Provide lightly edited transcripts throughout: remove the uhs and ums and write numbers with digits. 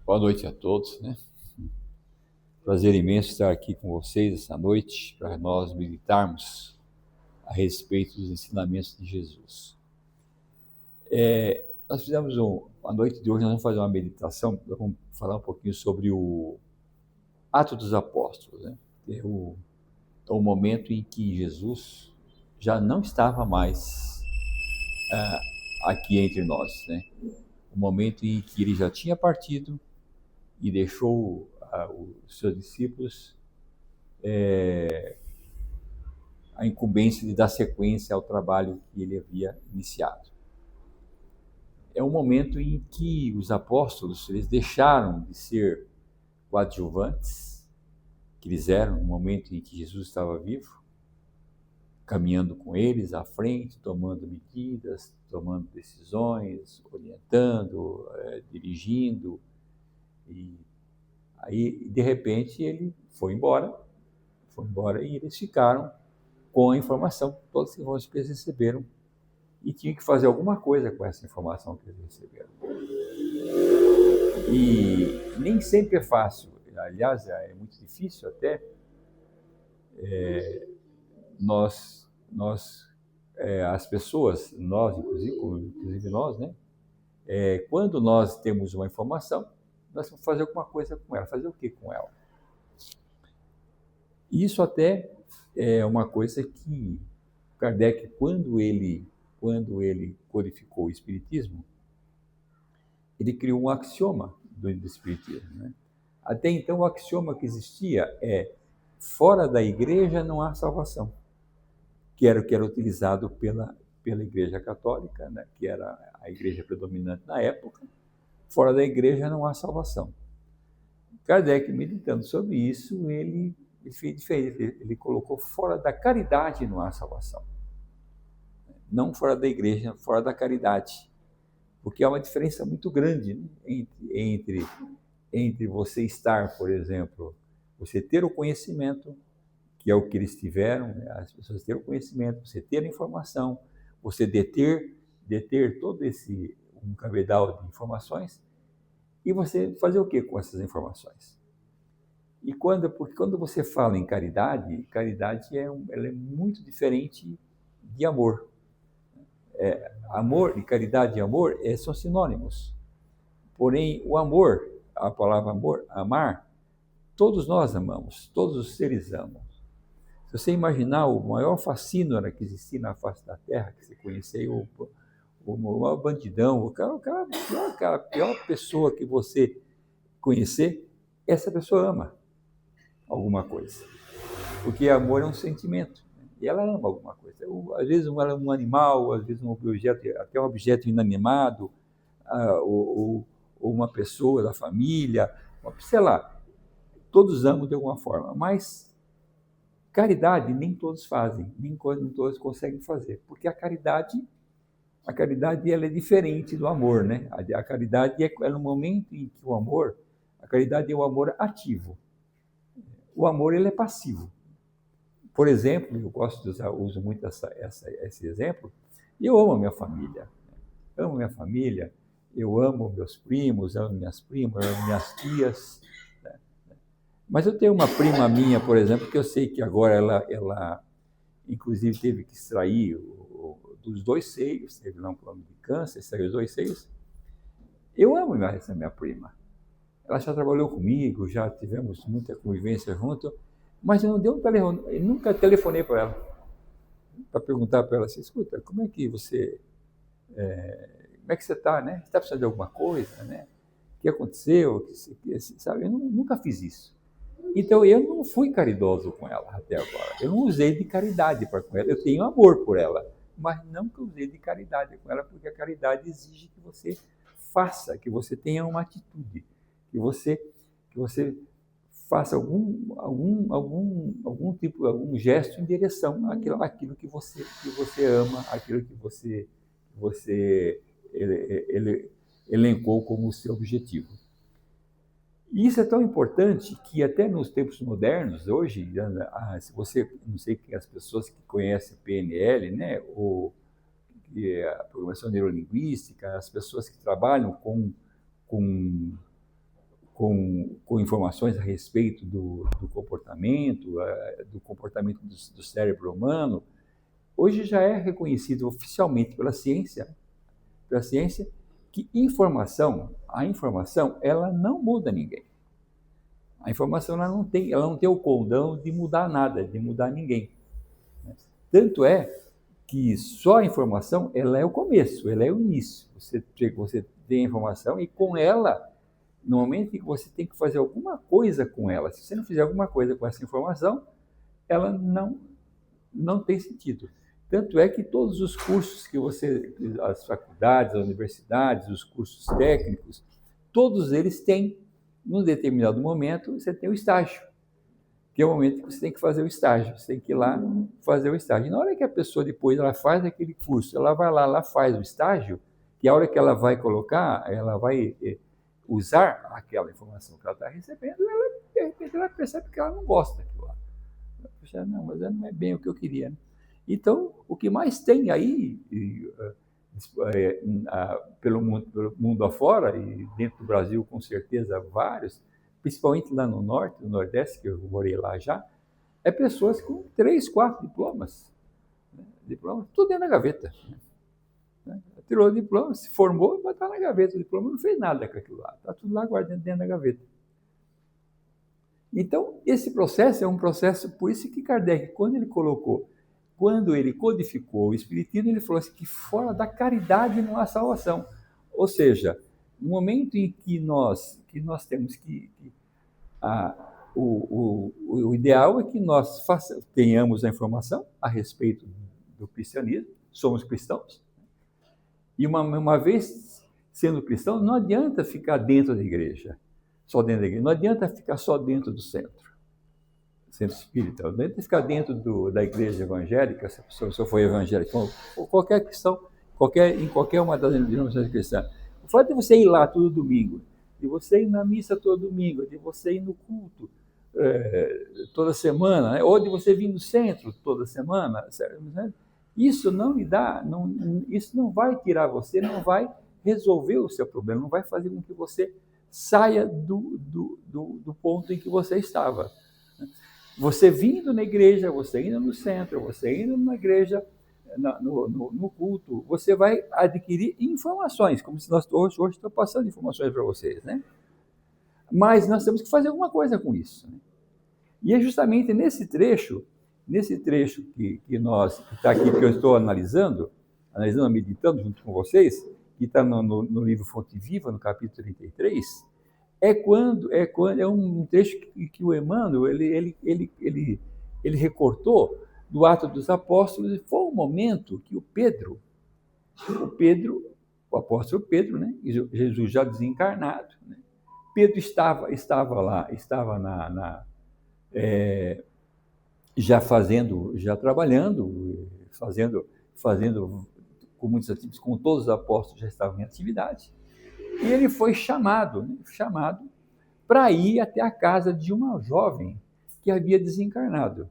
Boa noite a todos, né? Prazer imenso estar aqui com vocês essa noite para nós meditarmos a respeito dos ensinamentos de Jesus. Nós fizemos a noite de hoje, nós vamos fazer uma meditação, vamos falar um pouquinho sobre o Ato dos Apóstolos, né? É o momento em que Jesus já não estava mais aqui entre nós, né? O momento em que ele já tinha partido e deixou os seus discípulos a incumbência de dar sequência ao trabalho que ele havia iniciado. É um momento em que os apóstolos eles deixaram de ser coadjuvantes, que eles eram no momento em que Jesus estava vivo, caminhando com eles à frente, tomando medidas, tomando decisões, orientando, dirigindo. E aí, de repente, ele foi embora e eles ficaram com a informação, todas as informações que eles receberam, e tinham que fazer alguma coisa com essa informação que eles receberam. E nem sempre é fácil, aliás, é muito difícil até, as pessoas, nós, inclusive nós, né? Quando nós temos uma informação, nós vamos fazer alguma coisa com ela. Fazer o que com ela? Isso até é uma coisa que Kardec, quando ele codificou o Espiritismo, ele criou um axioma do Espiritismo, né? Até então, o axioma que existia é: fora da igreja não há salvação, que era o que era utilizado pela Igreja Católica, né? Que era a igreja predominante na época. Fora da igreja não há salvação. Kardec, meditando sobre isso, ele fez diferente. Ele colocou: fora da caridade não há salvação. Não fora da igreja, fora da caridade. Porque há uma diferença muito grande, né? entre você estar, por exemplo, você ter o conhecimento, que é o que eles tiveram, né? As pessoas terem o conhecimento, você ter a informação, você deter todo um cabedal de informações, e você fazer o que com essas informações? Porque quando você fala em caridade, ela é muito diferente de amor. Amor e caridade e amor são sinônimos. Porém, o amor, a palavra amor, amar, todos nós amamos, todos os seres amam. Se você imaginar o maior facínora que existia na face da Terra, que você conheceu, o maior bandidão, aquela pior pessoa que você conhecer, essa pessoa ama alguma coisa. Porque amor é um sentimento, né? E ela ama alguma coisa. Às vezes ela é um animal, às vezes um objeto, até um objeto inanimado, ou uma pessoa da família, sei lá, todos amam de alguma forma, mas caridade nem todos fazem, nem todos conseguem fazer, porque a caridade ela é diferente do amor, né? A caridade é no momento em que a caridade é o amor ativo. O amor ele é passivo. Por exemplo, eu gosto de uso muito esse exemplo, eu amo a minha família. Eu amo meus primos, amo minhas primas, amo minhas tias. Né? Mas eu tenho uma prima minha, por exemplo, que eu sei que agora ela inclusive teve que extrair dos dois seios, teve lá um problema de câncer, extraiu os dois seios. Eu amo essa minha prima. Ela já trabalhou comigo, já tivemos muita convivência junto, mas eu não dei um telefone, eu nunca telefonei para ela, para perguntar para ela assim: escuta, como é que você está, né? Você está precisando de alguma coisa, né? O que aconteceu? Sabe? Eu nunca fiz isso. Então eu não fui caridoso com ela até agora. Eu não usei de caridade para com ela. Eu tenho amor por ela, mas não que eu usei de caridade com ela, porque a caridade exige que você faça, que você tenha uma atitude, que você faça algum gesto em direção àquilo que você ama, àquilo que você elencou como seu objetivo. E isso é tão importante que até nos tempos modernos, hoje, se você, não sei que as pessoas que conhecem PNL, né, ou a programação neurolinguística, as pessoas que trabalham com com informações a respeito do comportamento, do comportamento do cérebro humano, hoje já é reconhecido oficialmente pela ciência que a informação, ela não muda ninguém. A informação ela não tem o condão de mudar nada, de mudar ninguém. Tanto é que só a informação, ela é o começo, ela é o início. Você tem a informação e com ela, no momento em que você tem que fazer alguma coisa com ela, se você não fizer alguma coisa com essa informação, ela não tem sentido. Tanto é que todos os cursos que as faculdades, as universidades, os cursos técnicos, todos eles têm, num determinado momento, você tem o estágio, que é o momento que você tem que fazer o estágio, você tem que ir lá fazer o estágio. E na hora que a pessoa depois ela faz aquele curso, ela vai lá, ela faz o estágio, e a hora que ela vai colocar, ela vai usar aquela informação que ela está recebendo, ela, de repente ela percebe que ela não gosta daquilo lá. Não, mas não é bem o que eu queria. Né? Então, o que mais tem aí, pelo mundo afora, e dentro do Brasil, com certeza, vários, principalmente lá no norte, no nordeste, que eu morei lá já, é pessoas com 3, 4 diplomas. Diploma, tudo dentro da gaveta. Tirou o diploma, se formou, mas está na gaveta. O diploma não fez nada com aquilo lá. Está tudo lá guardado dentro da gaveta. Então, esse processo é um processo, por isso que Kardec, quando ele codificou o Espiritismo, ele falou assim, que fora da caridade não há salvação. Ou seja, no momento em que nós temos o ideal é que nós tenhamos a informação a respeito do cristianismo, somos cristãos, e uma vez sendo cristão, não adianta ficar dentro da igreja, só dentro da igreja, não adianta ficar só dentro do centro espírita, não adianta ficar dentro da igreja evangélica, se a pessoa for evangélica, ou qualquer questão, em qualquer uma das denominações cristãs. O fato de você ir lá todo domingo, de você ir na missa todo domingo, de você ir no culto toda semana, né? Ou de você vir no centro toda semana, né? Isso não lhe dá, isso não vai tirar você, não vai resolver o seu problema, não vai fazer com que você saia do ponto em que você estava. Você vindo na igreja, você indo no centro, você indo na igreja, no culto, você vai adquirir informações, como se nós hoje estamos passando informações para vocês, né? Mas nós temos que fazer alguma coisa com isso. Né? E é justamente nesse trecho que está aqui, que eu estou analisando, meditando junto com vocês, que está no livro Fonte Viva, no capítulo 33, é um trecho que o Emmanuel ele recortou do Atos dos Apóstolos, e foi um momento que o apóstolo Pedro, né, Jesus já desencarnado, né, Pedro estava lá, já trabalhando, fazendo com muitos atividades, com todos os apóstolos já estavam em atividade, e ele foi chamado para ir até a casa de uma jovem que havia desencarnado,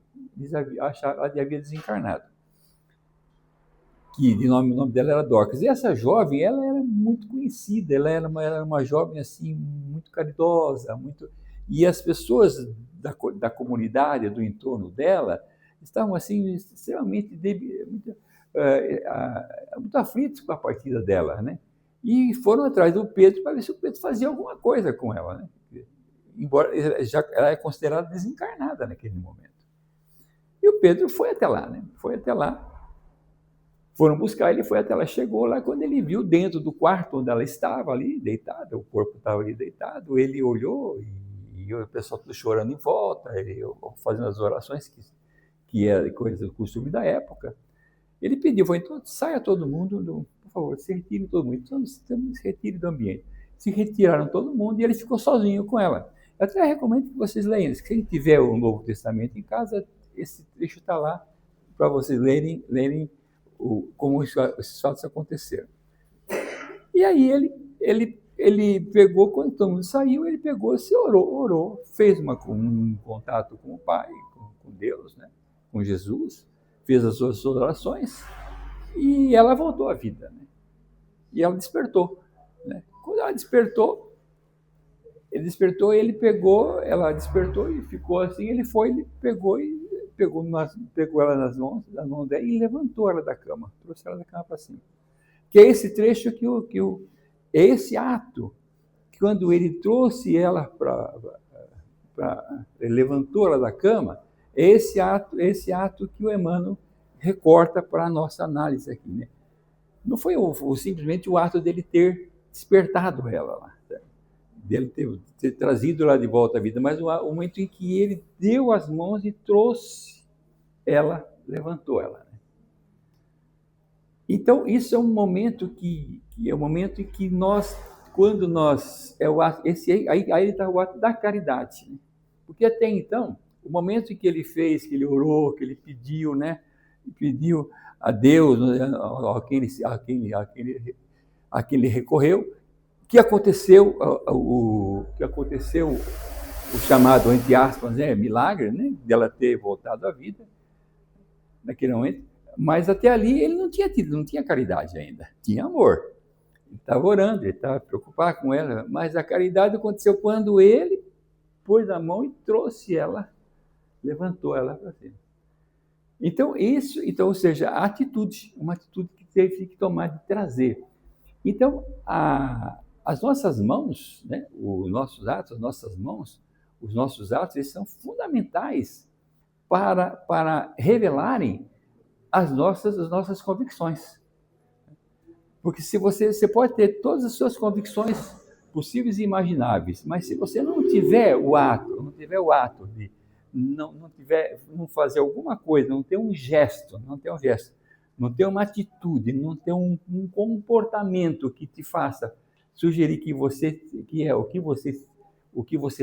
que o nome dela era Dorcas. E essa jovem, ela era muito conhecida, ela era uma jovem assim muito caridosa, e as pessoas da comunidade, do entorno dela, estavam assim extremamente muito aflitos com a partida dela, né? E foram atrás do Pedro para ver se o Pedro fazia alguma coisa com ela, né? Embora ela é considerada desencarnada naquele momento. E o Pedro foi até lá, né? Foram buscar, ele foi até lá, chegou lá, quando ele viu dentro do quarto onde ela estava ali, deitada, o corpo estava ali deitado, ele olhou e o pessoal tudo chorando em volta, ele fazendo as orações, que é coisa do costume da época. Ele pediu, foi, então saia todo mundo, por favor, se retire todo mundo, então se retire do ambiente. Se retiraram todo mundo e ele ficou sozinho com ela. Eu até recomendo que vocês leiam, se quem tiver o Novo Testamento em casa, esse trecho está lá para vocês lerem como esses fatos aconteceram. E aí ele pegou, quando todo mundo saiu, ele pegou, se orou, fez um contato com o Pai, com Deus, né? Com Jesus, fez as suas orações e ela voltou à vida. Né? E ela despertou. Né? Quando ela despertou, Ele despertou, ele pegou, ela despertou e ficou assim, ele pegou ela nas mãos dela e levantou ela da cama, trouxe ela da cama para cima. Que é esse trecho é esse ato, que quando ele trouxe ela ele levantou ela da cama, é esse ato que o Emmanuel recorta para a nossa análise aqui, né? Não foi simplesmente o ato dele ter despertado ela lá, dele ter trazido ela de volta à vida, mas o momento em que ele deu as mãos e trouxe ela, levantou ela. Né? Então, isso é um momento que é o momento em que nós, quando nós, aí está o ato da caridade. Né? Porque até então, o momento em que ele fez, que ele orou, que ele pediu, né? Pediu a Deus, a quem ele recorreu, que aconteceu o chamado, entre aspas, né, milagre, né, dela ter voltado à vida naquele momento, mas até ali ele não tinha caridade ainda, tinha amor. Ele estava orando, ele estava preocupado com ela, mas a caridade aconteceu quando ele pôs a mão e trouxe ela, levantou ela para cima. Então, ou seja, a atitude, uma atitude que teve que tomar de trazer. Então, as nossas mãos, né, os nossos atos, as nossas mãos, os nossos atos, eles são fundamentais para revelarem as nossas convicções. Porque se você pode ter todas as suas convicções possíveis e imagináveis, mas se você não tiver o ato de não fazer alguma coisa, não ter um gesto, não ter uma atitude, não ter um comportamento que te faça sugerir o que você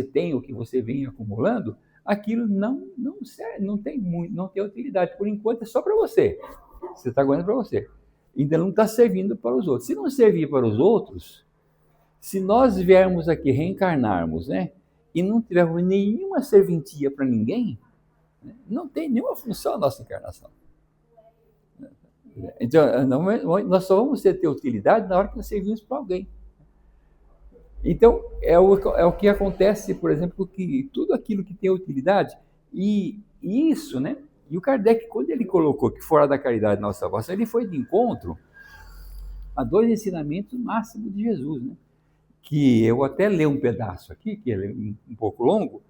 tem, o que você vem acumulando, aquilo não serve, não tem utilidade. Por enquanto é só para você. Você está guardando para você. Ainda não está servindo para os outros. Se não servir para os outros, se nós viermos aqui reencarnarmos, né, e não tivermos nenhuma serventia para ninguém, né, não tem nenhuma função a nossa encarnação. Então, nós só vamos ter utilidade na hora que nós servimos para alguém. Então, é o que acontece, por exemplo, que tudo aquilo que tem utilidade, e isso, né? E o Kardec, quando ele colocou que fora da caridade nossa salvação, ele foi de encontro a dois ensinamentos máximos de Jesus, né? Que eu até leio um pedaço aqui, que ele é um pouco longo,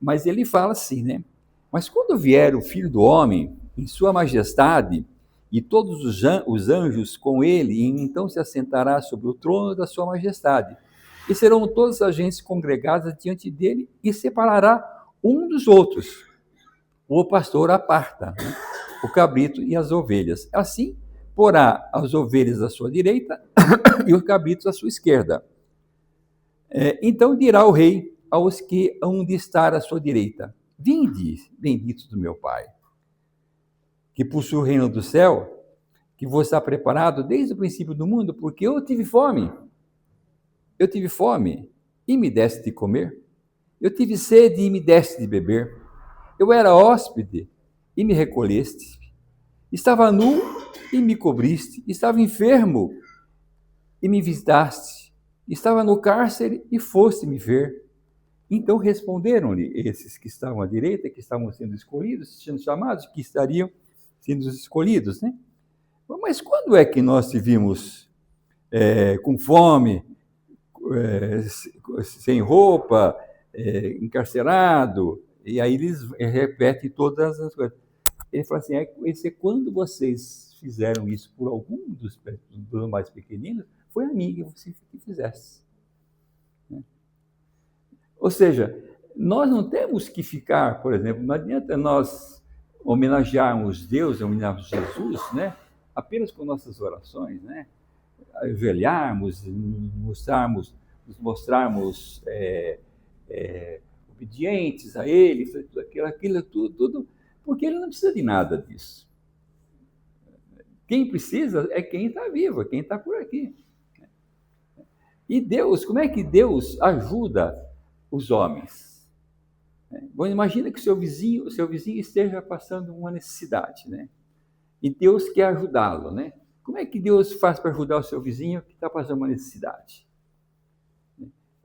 mas ele fala assim, né? Mas quando vier o Filho do Homem, em sua majestade, e todos os anjos com ele, e então se assentará sobre o trono da sua majestade, e serão todas as gentes congregadas diante dele, e separará um dos outros. O pastor aparta, né, o cabrito e as ovelhas. Assim, porá as ovelhas à sua direita e os cabritos à sua esquerda. Então dirá o rei aos que hão de estar à sua direita: vinde, benditos do meu Pai, que possui o reino do céu, que vos está preparado desde o princípio do mundo, porque eu tive fome e me deste de comer, eu tive sede e me deste de beber, eu era hóspede e me recolheste, estava nu e me cobriste, estava enfermo e me visitaste, estava no cárcere e foste me ver. Então responderam-lhe esses que estavam à direita, que estavam sendo escolhidos, sendo chamados, que estariam sendo escolhidos, né? Mas quando é que nós te vimos com fome, sem roupa, encarcerado? E aí eles repetem todas as coisas. Ele fala assim, quando vocês fizeram isso por algum dos mais pequeninos, foi a mim que você fizesse. Ou seja, nós não temos que ficar, por exemplo, não adianta nós homenagearmos Deus, homenagearmos Jesus, né? Apenas com nossas orações, né? Ajoelharmos, nos mostrarmos obedientes a Ele, aquilo tudo, porque Ele não precisa de nada disso. Quem precisa é quem está vivo, quem está por aqui. E Deus, como é que Deus ajuda os homens? Bom, imagina que o seu vizinho esteja passando uma necessidade, né? E Deus quer ajudá-lo, né? Como é que Deus faz para ajudar o seu vizinho que está passando uma necessidade?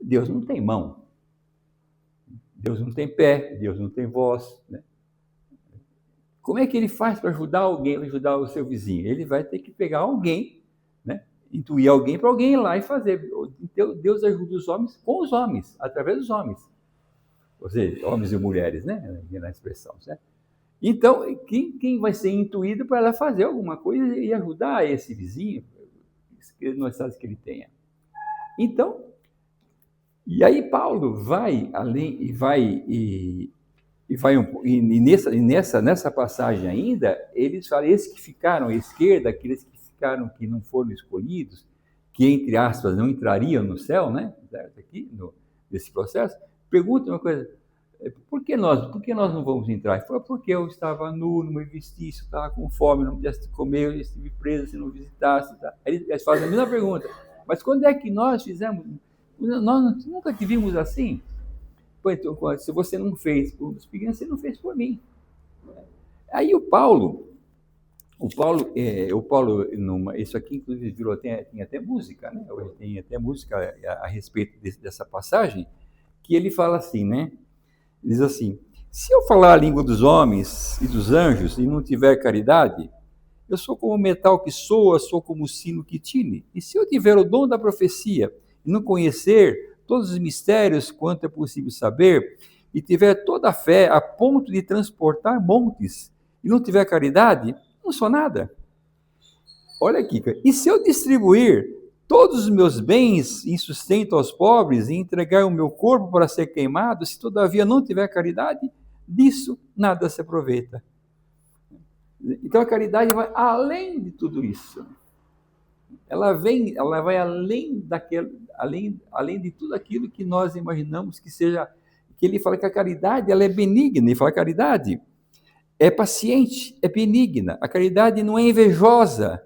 Deus não tem mão, Deus não tem pé, Deus não tem voz, né? Como é que ele faz para ajudar alguém, para ajudar o seu vizinho? Ele vai ter que pegar alguém, né? Intuir alguém para alguém ir lá e fazer. Então, Deus ajuda os homens com os homens, através dos homens. Ou seja, homens e mulheres, né? Na expressão, certo? Então, quem vai ser intuído para ela fazer alguma coisa e ajudar esse vizinho, no estado que ele tenha. Então, e aí Paulo vai além nessa passagem ainda, eles falam, esses que ficaram à esquerda, aqueles que ficaram, que não foram escolhidos, que, entre aspas, não entrariam no céu, né? Aqui, nesse processo, perguntam uma coisa, por que nós não vamos entrar? Ele falou, porque eu estava nu, não me vestisse, eu estava com fome, não pudesse comer, eu estive preso, se não visitasse. Tá? Eles fazem a mesma pergunta, mas quando é que nós fizemos? Nós nunca te vimos assim. Então, se você não fez por os pequenos, você não fez por mim. Aí o Paulo, isso aqui inclusive virou, tem até música, né? Tem até música a respeito dessa passagem, que ele fala assim, né? Diz assim, se eu falar a língua dos homens e dos anjos e não tiver caridade, eu sou como o metal que soa, sou como o sino que tine. E se eu tiver o dom da profecia e não conhecer todos os mistérios quanto é possível saber, e tiver toda a fé a ponto de transportar montes, e não tiver caridade, não sou nada. Olha aqui, e se eu distribuir todos os meus bens em sustento aos pobres e entregar o meu corpo para ser queimado, se todavia não tiver caridade, disso nada se aproveita. Então a caridade vai além de tudo isso. Ela vai além de tudo aquilo que nós imaginamos que seja. Que ele fala que a caridade ela é benigna. Ele fala que a caridade é paciente, é benigna. A caridade não é invejosa,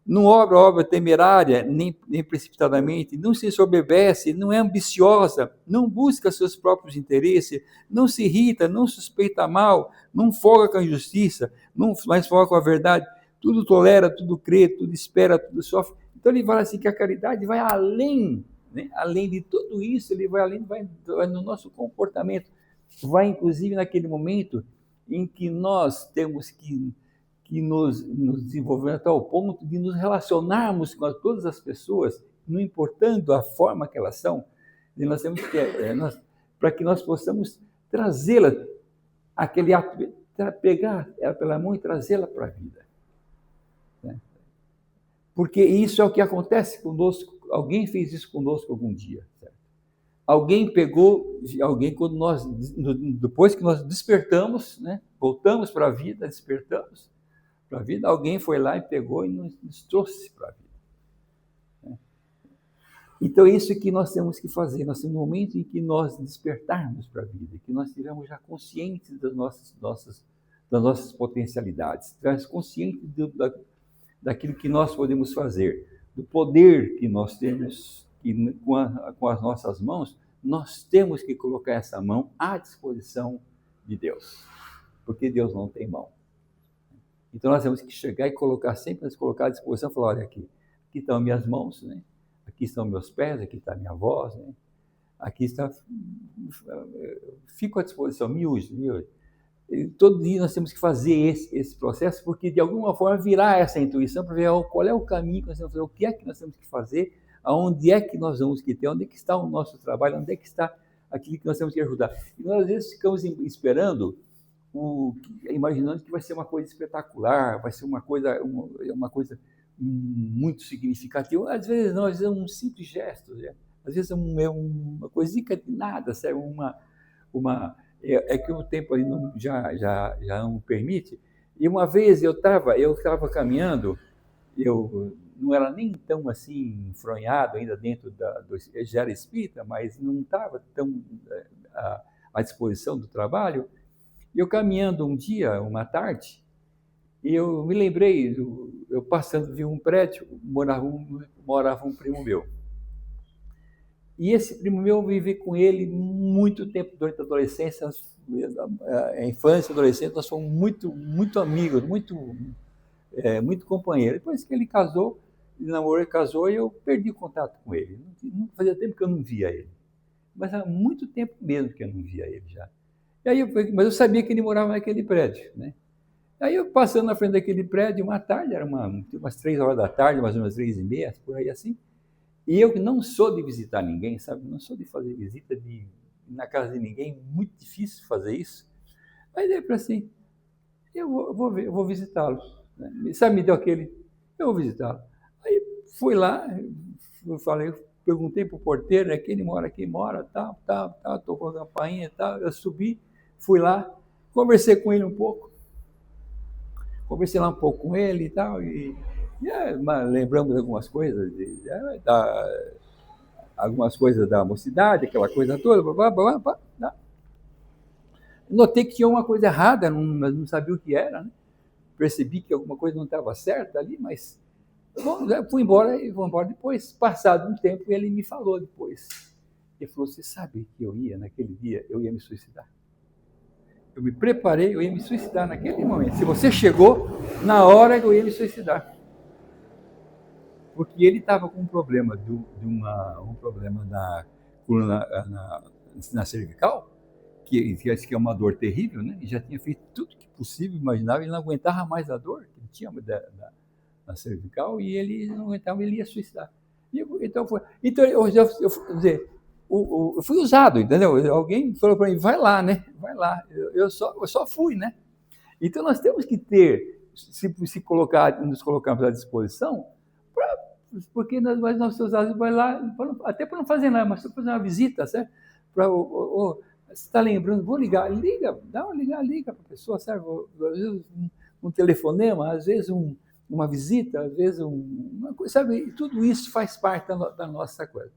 não obra temerária, nem precipitadamente, não se ensoberbece, não é ambiciosa, não busca seus próprios interesses, não se irrita, não suspeita mal, não folga com a injustiça, não mais folga com a verdade, tudo tolera, tudo crê, tudo espera, tudo sofre. Então ele fala assim que a caridade vai além, né? Além de tudo isso, ele vai além, vai no nosso comportamento, vai inclusive naquele momento em que nós temos que nos desenvolvemos até o ponto de nos relacionarmos com todas as pessoas, não importando a forma que elas são, e nós temos que, para que nós possamos trazê-la, aquele ato, pegar ela pela mão e trazê-la para a vida. Né? Porque isso é o que acontece conosco, alguém fez isso conosco algum dia. Certo? Alguém quando nós, depois que nós despertamos, né, voltamos para a vida, despertamos, para a vida, alguém foi lá e pegou e nos trouxe para a vida. Então, isso que nós temos que fazer, no momento em que nós despertarmos para a vida, que nós estivermos já conscientes das nossas potencialidades, conscientes daquilo que nós podemos fazer, do poder que nós temos, e com as nossas mãos, nós temos que colocar essa mão à disposição de Deus, porque Deus não tem mão. Então nós temos que chegar e sempre colocar à disposição, falar, olha aqui estão minhas mãos, né? Aqui estão meus pés, aqui está minha voz, né? Aqui está, fico à disposição, me use. Todo dia nós temos que fazer esse processo, porque de alguma forma virá essa intuição para ver qual é o caminho que nós temos que fazer, o que é que nós temos que fazer, aonde é que nós vamos que ter, onde é que está o nosso trabalho, onde é que está aquilo que nós temos que ajudar. E nós às vezes ficamos esperando, imaginando que vai ser uma coisa espetacular, vai ser uma coisa muito significativa. Às vezes não, às vezes é um simples gesto, né? Às vezes é uma coisinha de nada, sabe? É que o tempo aí já não permite. E uma vez eu estava caminhando, eu não era nem tão assim enfronhado ainda dentro já era espírita, mas não estava tão à disposição do trabalho. E eu caminhando um dia, uma tarde, e eu me lembrei, eu passando de um prédio, morava um primo meu. E esse primo meu, eu vivi com ele muito tempo durante a adolescência, a infância, a adolescência, nós fomos muito amigos, muito companheiros. Depois que ele casou, ele namorou e casou e eu perdi o contato com ele. Não fazia tempo que eu não via ele. Mas há muito tempo mesmo que eu não via ele já. E aí mas eu sabia que ele morava naquele prédio, né? Aí eu passando na frente daquele prédio uma tarde, era umas 3 horas da tarde, mais ou menos 3h30, por aí assim. E eu que não sou de visitar ninguém, sabe? Não sou de fazer visita na casa de ninguém, muito difícil fazer isso. Mas daí para assim, eu vou visitá-lo. Né? Sabe, me deu aquele, eu vou visitá-lo. Aí fui lá, eu falei, perguntei para o porteiro, né, quem ele mora aqui, mora, tal, tocou a campainha e tal. Eu subi, fui lá, conversei com ele um pouco, conversei lá um pouco com ele e tal, e lembramos algumas coisas, algumas coisas da mocidade, aquela coisa toda, blá, blá, blá, blá. Notei que tinha uma coisa errada, não sabia o que era, né? Percebi que alguma coisa não estava certa ali, mas bom, fui embora e vou embora depois. Passado um tempo, ele me falou depois. Ele falou, você sabe que eu ia, naquele dia, eu ia me suicidar. Eu me preparei, eu ia me suicidar naquele momento. Se você chegou na hora que eu ia me suicidar. Porque ele estava com um problema, um problema na coluna, na cervical, que é uma dor terrível, né? E já tinha feito tudo que possível, imaginável, ele não aguentava mais a dor que ele tinha na cervical, e ele não aguentava, ele ia suicidar. Então, eu fui usado, entendeu? Alguém falou para mim, vai lá, né? Vai lá. Eu só fui, né? Então, nós temos que ter, nos colocarmos à disposição, porque nós usados vai lá, até para não fazer nada, mas para fazer uma visita, certo? Você está lembrando, vou ligar, dá uma liga para a pessoa, sabe? Às vezes um telefonema, às vezes uma visita, às vezes uma coisa, sabe? Tudo isso faz parte da nossa coisa.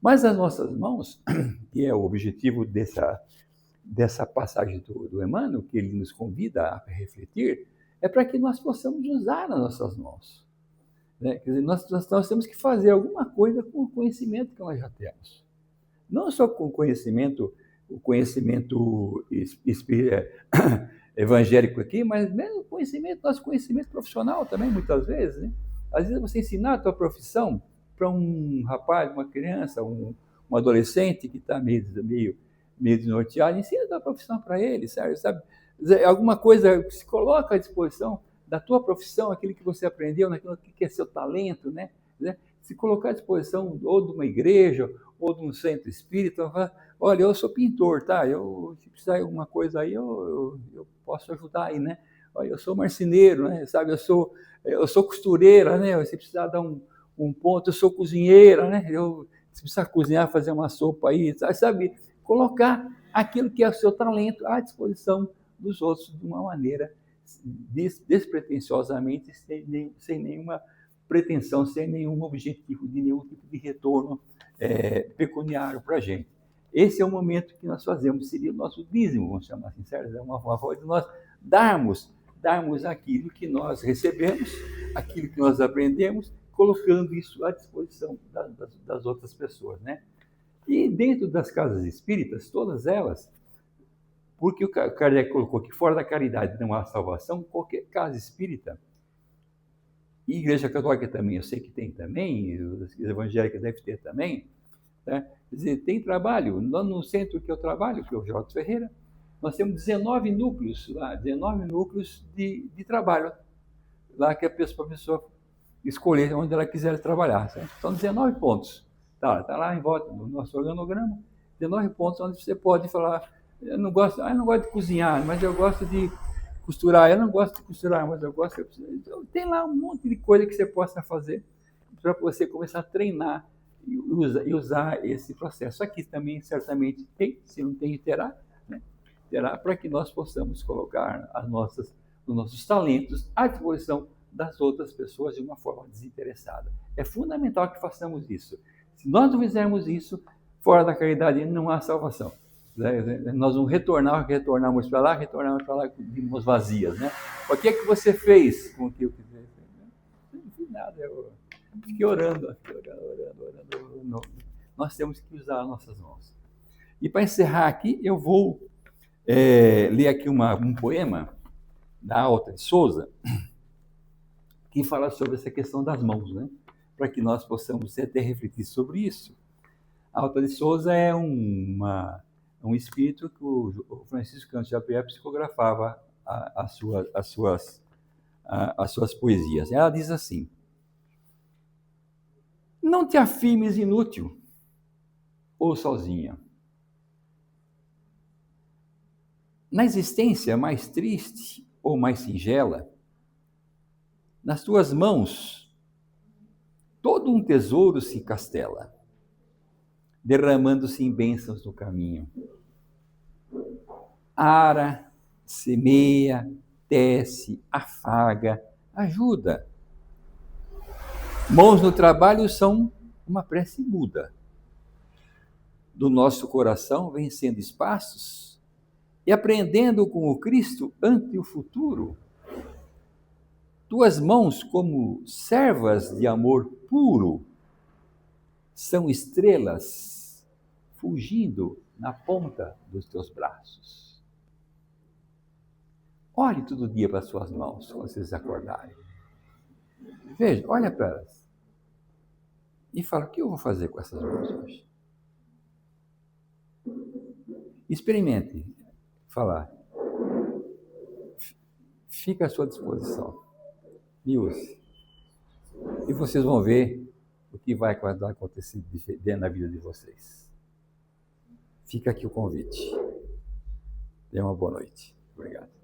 Mas as nossas mãos, que é o objetivo dessa passagem do Emmanuel, que ele nos convida a refletir, é para que nós possamos usar as nossas mãos. Né? Quer dizer, nós temos que fazer alguma coisa com o conhecimento que nós já temos. Não só com o conhecimento evangélico aqui, mas mesmo nosso conhecimento profissional também, muitas vezes. Né? Às vezes você ensinar a tua profissão para um rapaz, uma criança, um adolescente que está meio desnorteado, ensina a tua profissão para ele, sabe? Alguma coisa que se coloca à disposição da tua profissão, aquilo que você aprendeu, naquilo que é seu talento, né? Se colocar à disposição ou de uma igreja, ou de um centro espírita, olha, eu sou pintor, tá? Se precisar de alguma coisa aí, eu posso ajudar aí, né? Olha, eu sou marceneiro, né? Sabe? Eu sou costureira, né? Se precisar dar um ponto, eu sou cozinheira, né? Se precisar cozinhar, fazer uma sopa aí, sabe? Colocar aquilo que é o seu talento à disposição dos outros de uma maneira despretensiosamente, sem nenhuma pretensão, sem nenhum objetivo, de nenhum tipo de retorno pecuniário para a gente. Esse é o momento que nós fazemos, seria o nosso dízimo, vamos chamar assim, certo? É uma forma de nós darmos aquilo que nós recebemos, aquilo que nós aprendemos, colocando isso à disposição das outras pessoas, né? E dentro das casas espíritas, todas elas, porque o Kardec colocou que fora da caridade não há salvação, qualquer casa espírita, e Igreja Católica também, eu sei que tem também, as evangélicas devem ter também, né? Quer dizer, tem trabalho. No centro que eu trabalho, que é o Jorge Ferreira, nós temos 19 núcleos lá, 19 núcleos de trabalho, lá que a pessoa escolher onde ela quiser trabalhar. Certo? São 19 pontos. Tá lá em volta do nosso organograma, 19 pontos onde você pode falar, eu não gosto de cozinhar, mas eu gosto de costurar, eu não gosto de costurar, mas eu gosto. Então, tem lá um monte de coisa que você possa fazer para você começar a treinar e usar esse processo. Aqui também, certamente, tem, se não tem, terá, né? Terá para que nós possamos colocar os nossos talentos à disposição das outras pessoas de uma forma desinteressada. É fundamental que façamos isso. Se nós não fizermos isso, fora da caridade não há salvação. Nós vamos retornarmos para lá de mãos vazias, né? O que é que você fez com o que eu fiz? Não fiz nada, eu fiquei orando. Nós temos que usar as nossas mãos. E para encerrar aqui, eu vou ler aqui um poema da Alta de Souza, que fala sobre essa questão das mãos, né? para que nós possamos até refletir sobre isso. A Alta de Souza é um espírito que o Francisco Cândido Xavier psicografava as suas poesias. Ela diz assim: não te afirmes inútil ou sozinha. Na existência mais triste ou mais singela, nas tuas mãos todo um tesouro se castela, derramando-se em bênçãos no caminho. Ara, semeia, tece, afaga, ajuda. Mãos no trabalho são uma prece muda. Do nosso coração vencendo espaços e aprendendo com o Cristo ante o futuro. Tuas mãos, como servas de amor puro, são estrelas fugindo na ponta dos teus braços. Olhe todo dia para as suas mãos, quando vocês acordarem. Veja, olha para elas. E fala, o que eu vou fazer com essas mãos hoje? Experimente falar. Fica à sua disposição. Me use. E vocês vão ver o que vai acontecer na vida de vocês. Fica aqui o convite. Tenha uma boa noite. Obrigado.